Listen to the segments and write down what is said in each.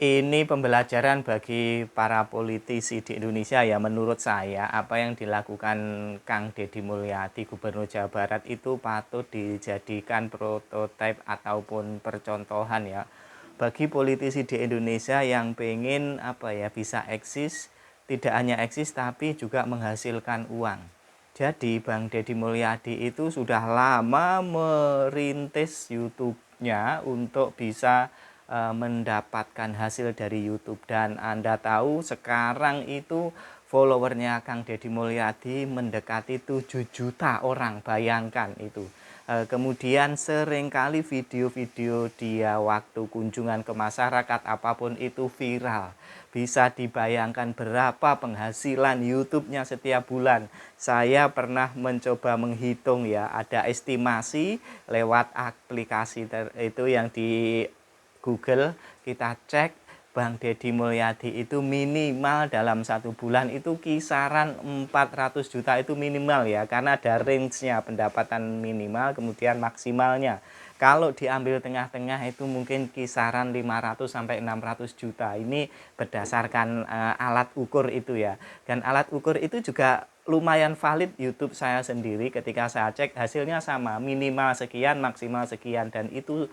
Ini pembelajaran bagi para politisi di Indonesia ya, menurut saya apa yang dilakukan Kang Deddy Mulyadi Gubernur Jawa Barat itu patut dijadikan prototipe ataupun percontohan ya bagi politisi di Indonesia yang pengen apa ya bisa eksis, tidak hanya eksis tapi juga menghasilkan uang. Jadi Bang Deddy Mulyadi itu sudah lama merintis YouTube-nya untuk bisa mendapatkan hasil dari YouTube. Dan Anda tahu sekarang itu followernya Kang Deddy Mulyadi mendekati 7 juta orang, bayangkan itu. Kemudian seringkali video-video dia waktu kunjungan ke masyarakat apapun itu viral. Bisa dibayangkan berapa penghasilan YouTube-nya setiap bulan. Saya pernah mencoba menghitung ya, ada estimasi lewat aplikasi itu yang di Google, kita cek Bang Deddy Mulyadi itu minimal dalam 1 bulan itu kisaran 400 juta itu minimal ya, karena ada range-nya pendapatan minimal kemudian maksimalnya. Kalau diambil tengah-tengah itu mungkin kisaran 500 sampai 600 juta. Ini berdasarkan alat ukur itu ya. Dan alat ukur itu juga lumayan valid. YouTube saya sendiri ketika saya cek hasilnya sama, minimal sekian, maksimal sekian, dan itu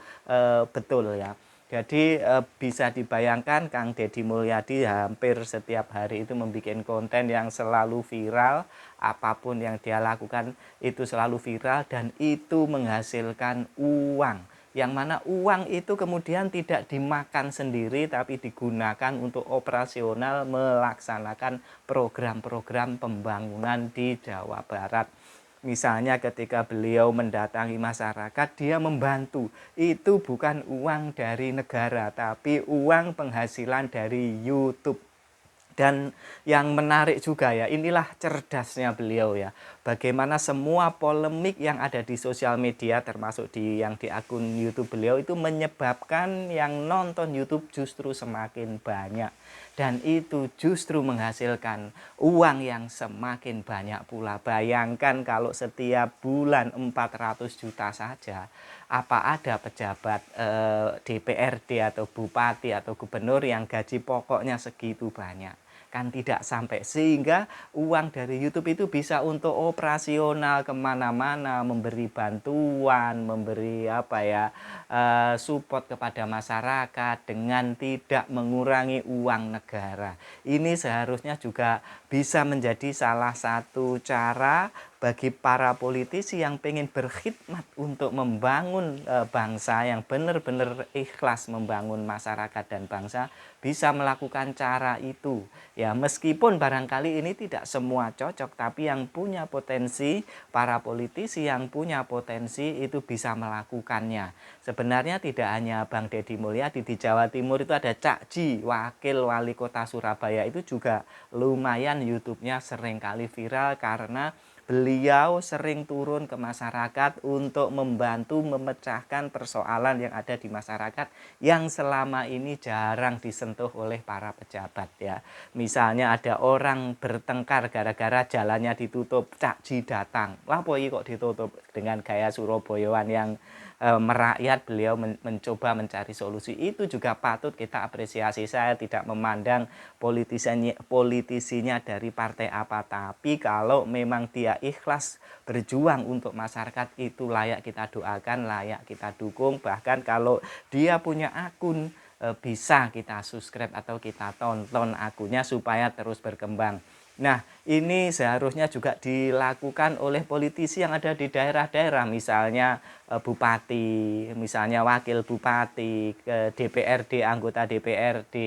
betul ya. Jadi bisa dibayangkan Kang Deddy Mulyadi hampir setiap hari itu membuat konten yang selalu viral, apapun yang dia lakukan itu selalu viral dan itu menghasilkan uang. Yang mana uang itu kemudian tidak dimakan sendiri tapi digunakan untuk operasional melaksanakan program-program pembangunan di Jawa Barat. Misalnya ketika beliau mendatangi masyarakat, dia membantu. Itu bukan uang dari negara, tapi uang penghasilan dari YouTube. Dan yang menarik juga ya, inilah cerdasnya beliau ya. Bagaimana semua polemik yang ada di sosial media termasuk yang di akun YouTube beliau itu menyebabkan yang nonton YouTube justru semakin banyak. Dan itu justru menghasilkan uang yang semakin banyak pula. Bayangkan kalau setiap bulan 400 juta saja, apa ada pejabat DPRD atau bupati atau gubernur yang gaji pokoknya segitu banyak? Kan tidak sampai, sehingga uang dari YouTube itu bisa untuk operasional kemana-mana, memberi bantuan, memberi apa ya support kepada masyarakat dengan tidak mengurangi uang negara. Ini seharusnya juga bisa menjadi salah satu cara bagi para politisi yang pengen berkhidmat untuk membangun bangsa, yang benar-benar ikhlas membangun masyarakat dan bangsa, bisa melakukan cara itu ya. Meskipun barangkali ini tidak semua cocok, tapi yang punya potensi, para politisi yang punya potensi itu bisa melakukannya. Sebenarnya tidak hanya Bang Deddy Mulyadi, di Jawa Timur itu ada Cak Ji, wakil wali kota Surabaya, itu juga lumayan YouTube-nya seringkali viral karena beliau sering turun ke masyarakat untuk membantu memecahkan persoalan yang ada di masyarakat yang selama ini jarang disentuh oleh para pejabat ya. Misalnya ada orang bertengkar gara-gara jalannya ditutup, Cak Ji datang. Lah kok ditutup, dengan gaya Surabayaan yang merakyat, beliau mencoba mencari solusi. Itu juga patut kita apresiasi. Saya tidak memandang politisinya dari partai apa, tapi kalau memang dia ikhlas berjuang untuk masyarakat, itu layak kita doakan, layak kita dukung. Bahkan kalau dia punya akun, bisa kita subscribe atau kita tonton akunnya supaya terus berkembang. Nah, ini seharusnya juga dilakukan oleh politisi yang ada di daerah-daerah, misalnya bupati, misalnya wakil bupati, ke DPRD, anggota DPRD,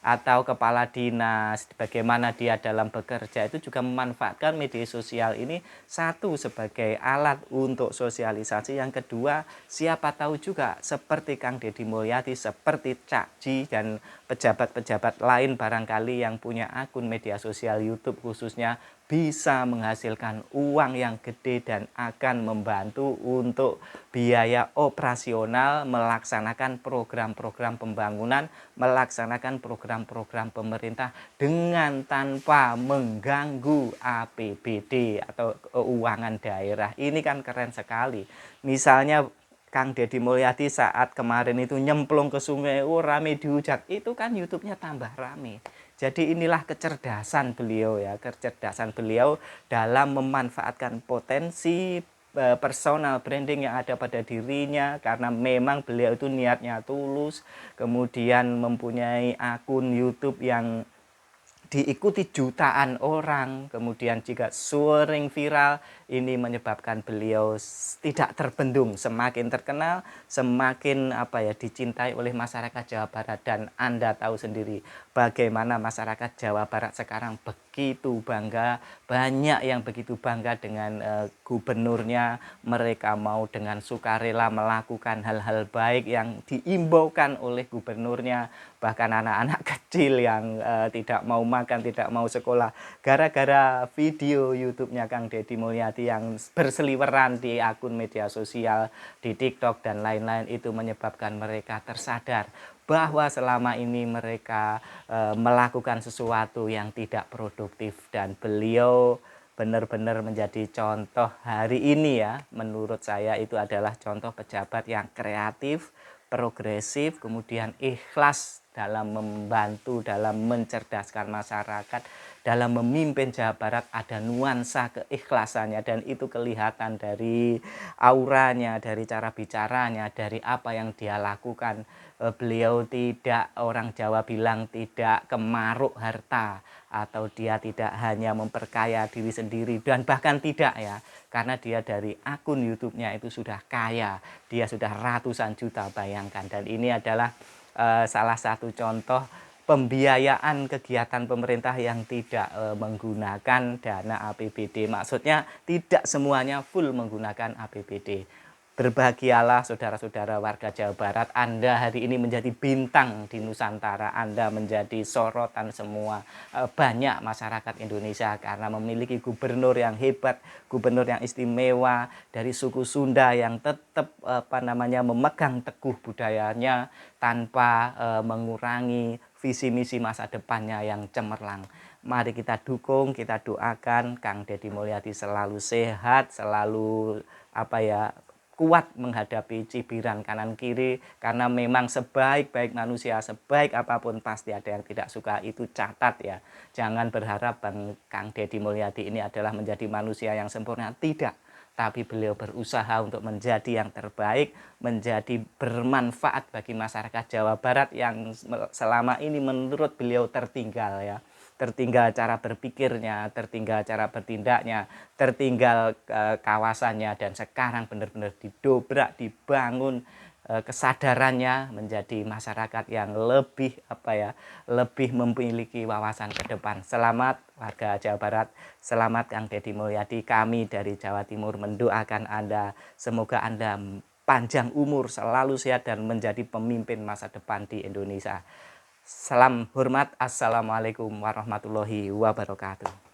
atau kepala dinas, bagaimana dia dalam bekerja, itu juga memanfaatkan media sosial ini, satu sebagai alat untuk sosialisasi, yang kedua siapa tahu juga seperti Kang Deddy Mulyadi, seperti Cak Ji dan pejabat-pejabat lain barangkali yang punya akun media sosial YouTube khususnya, bisa menghasilkan uang yang gede dan akan membantu untuk biaya operasional melaksanakan program-program pembangunan, melaksanakan program-program pemerintah dengan tanpa mengganggu APBD atau keuangan daerah. Ini kan keren sekali. Misalnya Kang Deddy Mulyadi saat kemarin itu nyemplung ke sungai, rame dihujat, itu kan YouTube-nya tambah rame. Jadi inilah kecerdasan beliau ya, kecerdasan beliau dalam memanfaatkan potensi personal branding yang ada pada dirinya, karena memang beliau itu niatnya tulus, kemudian mempunyai akun YouTube yang diikuti jutaan orang, kemudian jika sering viral, ini menyebabkan beliau tidak terbendung, semakin terkenal, semakin dicintai oleh masyarakat Jawa Barat. Dan Anda tahu sendiri bagaimana masyarakat Jawa Barat sekarang begitu bangga, banyak yang begitu bangga dengan gubernurnya. Mereka mau dengan sukarela melakukan hal-hal baik yang diimbaukan oleh gubernurnya. Bahkan anak-anak kecil yang tidak mau makan, tidak mau sekolah, gara-gara video YouTube-nya Kang Deddy Mulyadi yang berseliweran di akun media sosial, di TikTok dan lain-lain, itu menyebabkan mereka tersadar bahwa selama ini mereka melakukan sesuatu yang tidak produktif. Dan beliau benar-benar menjadi contoh hari ini ya, menurut saya itu adalah contoh pejabat yang kreatif, progresif, kemudian ikhlas dalam membantu, dalam mencerdaskan masyarakat, dalam memimpin Jawa Barat. Ada nuansa keikhlasannya, dan itu kelihatan dari auranya, dari cara bicaranya, dari apa yang dia lakukan. Beliau tidak, orang Jawa bilang, tidak kemaruk harta, atau dia tidak hanya memperkaya diri sendiri, dan bahkan tidak ya, karena dia dari akun YouTube-nya itu sudah kaya, dia sudah ratusan juta, bayangkan. Dan ini adalah salah satu contoh pembiayaan kegiatan pemerintah yang tidak menggunakan dana APBD. Maksudnya tidak semuanya full menggunakan APBD. Berbahagialah saudara-saudara warga Jawa Barat, Anda hari ini menjadi bintang di Nusantara, Anda menjadi sorotan semua banyak masyarakat Indonesia, karena memiliki gubernur yang hebat, gubernur yang istimewa dari suku Sunda, yang tetap memegang teguh budayanya tanpa mengurangi visi misi masa depannya yang cemerlang. Mari kita dukung, kita doakan Kang Deddy Mulyadi selalu sehat, selalu kuat menghadapi cibiran kanan kiri, karena memang sebaik-baik manusia, sebaik apapun pasti ada yang tidak suka, itu catat ya. Jangan berharap Kang Deddy Mulyadi ini adalah menjadi manusia yang sempurna, tidak. Tapi beliau berusaha untuk menjadi yang terbaik, menjadi bermanfaat bagi masyarakat Jawa Barat yang selama ini menurut beliau tertinggal ya. Tertinggal cara berpikirnya, tertinggal cara bertindaknya, tertinggal kawasannya, dan sekarang benar-benar didobrak, dibangun kesadarannya menjadi masyarakat yang lebih lebih memiliki wawasan ke depan. Selamat warga Jawa Barat, selamat Kang Deddy Mulyadi. Kami dari Jawa Timur mendoakan Anda, semoga Anda panjang umur, selalu sehat, dan menjadi pemimpin masa depan di Indonesia. Salam hormat, assalamualaikum warahmatullahi wabarakatuh.